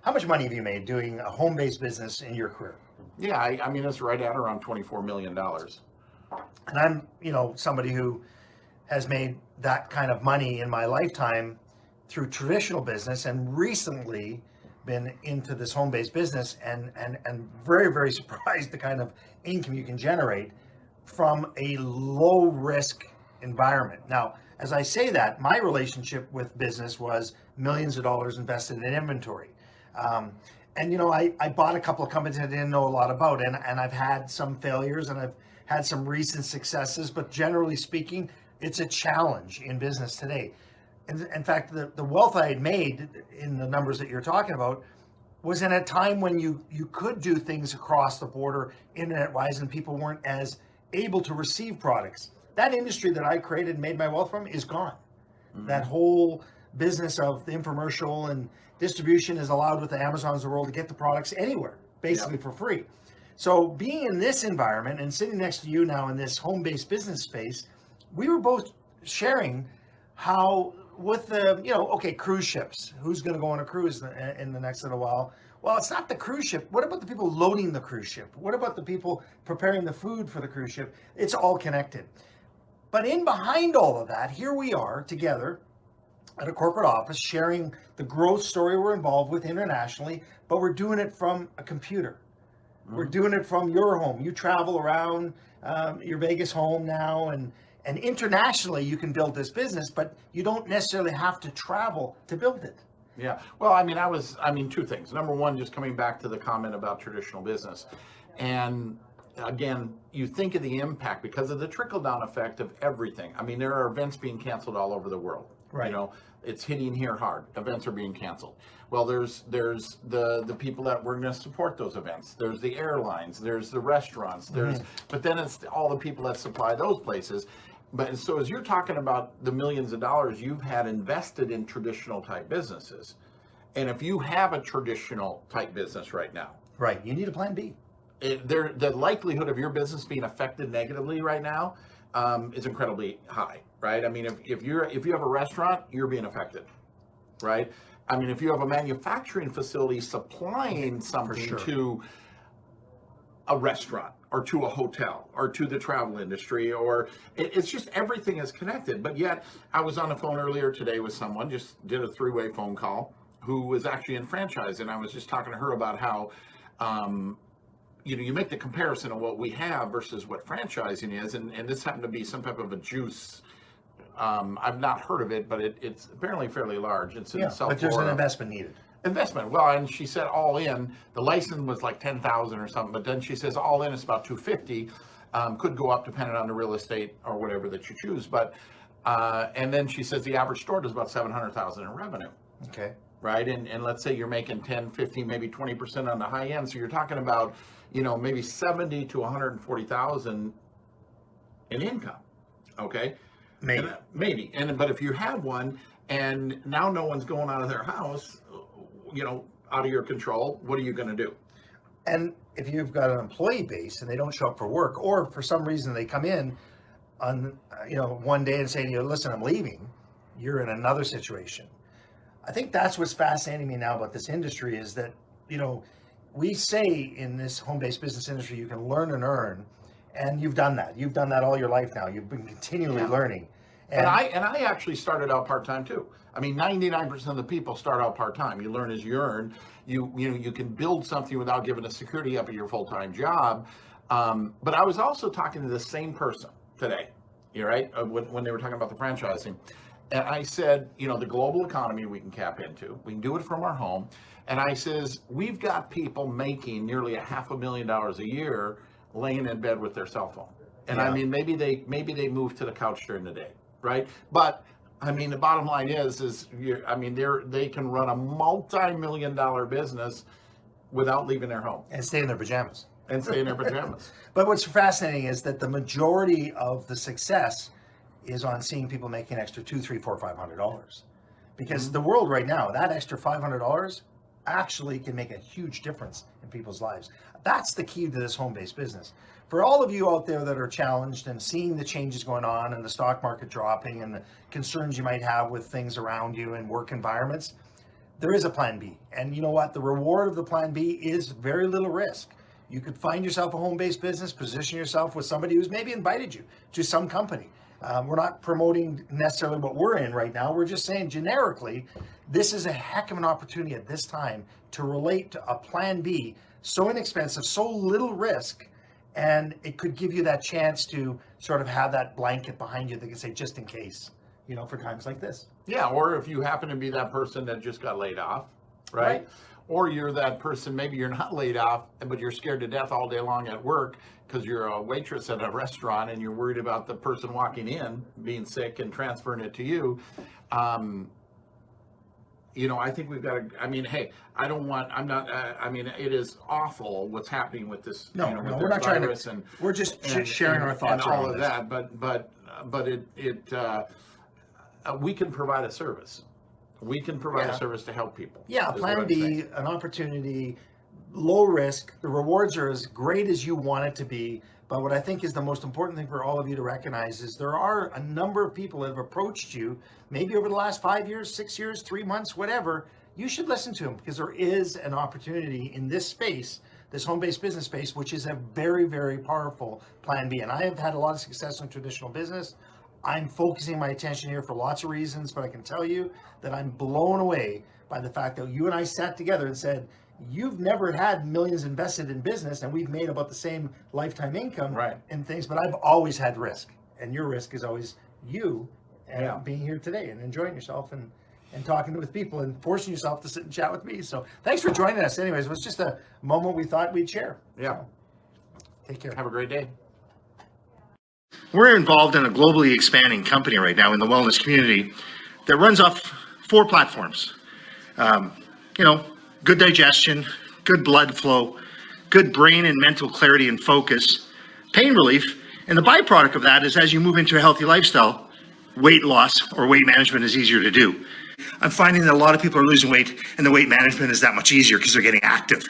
How much money have you made doing a home-based business in your career? Yeah, I mean, it's right at around $24 million. And I'm, somebody who has made that kind of money in my lifetime through traditional business, and recently been into this home-based business, and very, very surprised the kind of income you can generate from a low-risk environment. Now, as I say that, my relationship with business was millions of dollars invested in inventory. I bought a couple of companies I didn't know a lot about, and I've had some failures and I've had some recent successes, but generally speaking, it's a challenge in business today. In fact, the wealth I had made in the numbers that you're talking about was in a time when you could do things across the border, internet-wise, and people weren't as able to receive products. That industry that I created and made my wealth from is gone. Mm-hmm. That whole business of the infomercial and distribution is allowed with the Amazons of the world to get the products anywhere, basically for free. So being in this environment and sitting next to you now in this home-based business space, we were both sharing how with the, cruise ships, who's going to go on a cruise in the next little while? Well, it's not the cruise ship. What about the people loading the cruise ship? What about the people preparing the food for the cruise ship? It's all connected. But in behind all of that, here we are together at a corporate office sharing the growth story we're involved with internationally, but we're doing it from a computer. Mm-hmm. We're doing it from your home. You travel around your Vegas home now, and internationally you can build this business, but you don't necessarily have to travel to build it. Yeah. Well, I mean, two things. Number one, just coming back to the comment about traditional business. And again, you think of the impact because of the trickle-down effect of everything. I mean, there are events being canceled all over the world. Right. It's hitting here hard. Events are being canceled. Well, there's the people that were going to support those events. There's the airlines. There's the restaurants. But then it's all the people that supply those places. But so as you're talking about the millions of dollars you've had invested in traditional type businesses, and if you have a traditional type business right now, right, you need a plan B. The likelihood of your business being affected negatively right now is incredibly high, right? I mean, if you have a restaurant, you're being affected, right? I mean, if you have a manufacturing facility supplying something to a restaurant or to a hotel or to the travel industry, or it's just everything is connected. But yet, I was on the phone earlier today with someone, just did a 3-way phone call, who was actually in franchise, and I was just talking to her about how you make the comparison of what we have versus what franchising is, and this happened to be some type of a juice. I've not heard of it, but it's apparently fairly large. It's in South but there's Florida. an investment needed. Well, and she said all in, the license was like 10,000 or something, but then she says all in it's about 250. Could go up depending on the real estate or whatever that you choose. But and then she says the average store does about 700,000 in revenue. Okay. Right, and let's say you're making 10, 15, maybe 20% on the high end, so you're talking about maybe 70 to 140,000 in income. Okay. Maybe. But if you have one and now no one's going out of their house, out of your control, what are you going to do? And if you've got an employee base and they don't show up for work, or for some reason they come in on one day and say to you, listen, I'm leaving, you're in another situation. I think that's what's fascinating me now about this industry is that, we say in this home-based business industry, you can learn and earn, and you've done that. You've done that all your life now. You've been continually learning. And I actually started out part-time too. I mean, 99% of the people start out part-time. You learn as you earn. You can build something without giving the security up at your full-time job. But I was also talking to the same person today, right? When they were talking about the franchising. And I said, the global economy we can tap into. We can do it from our home. And I says, we've got people making nearly $500,000 a year laying in bed with their cell phone. And I mean, maybe they move to the couch during the day, right? But I mean, the bottom line is they can run a multi-million-dollar business without leaving their home and stay in their pajamas. But what's fascinating is that the majority of the success is on seeing people making extra $200, $300, $400, $500, because the world right now, that extra $500 actually can make a huge difference in people's lives. That's the key to this home-based business. For all of you out there that are challenged and seeing the changes going on and the stock market dropping and the concerns you might have with things around you and work environments, there is a plan B. And you know what? The reward of the plan B is very little risk. You could find yourself a home-based business, position yourself with somebody who's maybe invited you to some company. We're not promoting necessarily what we're in right now. We're just saying generically, this is a heck of an opportunity at this time to relate to a plan B, so inexpensive, so little risk, and it could give you that chance to sort of have that blanket behind you that can say, just in case, you know, for times like this. Yeah, or if you happen to be that person that just got laid off, right? Or you're that person, maybe you're not laid off, but you're scared to death all day long at work because you're a waitress at a restaurant and you're worried about the person walking in being sick and transferring it to you. You know, I think we've got to, I mean, hey, I don't want, I'm not, I mean, it is awful what's happening with this, No, you know, no, with we're this not trying virus to, we're just sharing our thoughts and all around of this. that, but we can provide a service. We can provide a service to help people. Yeah, is what plan I'm B, saying. an opportunity, low risk. The rewards are as great as you want it to be. But what I think is the most important thing for all of you to recognize is there are a number of people that have approached you, maybe over the last 5 years, 6 years, 3 months, whatever. You should listen to them because there is an opportunity in this space, this home-based business space, which is a very, very powerful plan B. And I have had a lot of success in traditional business. I'm focusing my attention here for lots of reasons, but I can tell you that I'm blown away by the fact that you and I sat together and said, you've never had millions invested in business and we've made about the same lifetime income and things, but I've always had risk. And your risk is always you and being here today and enjoying yourself and talking with people and forcing yourself to sit and chat with me. So thanks for joining us. Anyways, it was just a moment we thought we'd share. Yeah. So, take care. Have a great day. We're involved in a globally expanding company right now in the wellness community that runs off 4 platforms. Good digestion, good blood flow, good brain and mental clarity and focus, pain relief, and the byproduct of that is as you move into a healthy lifestyle, weight loss or weight management is easier to do. I'm finding that a lot of people are losing weight and the weight management is that much easier because they're getting active.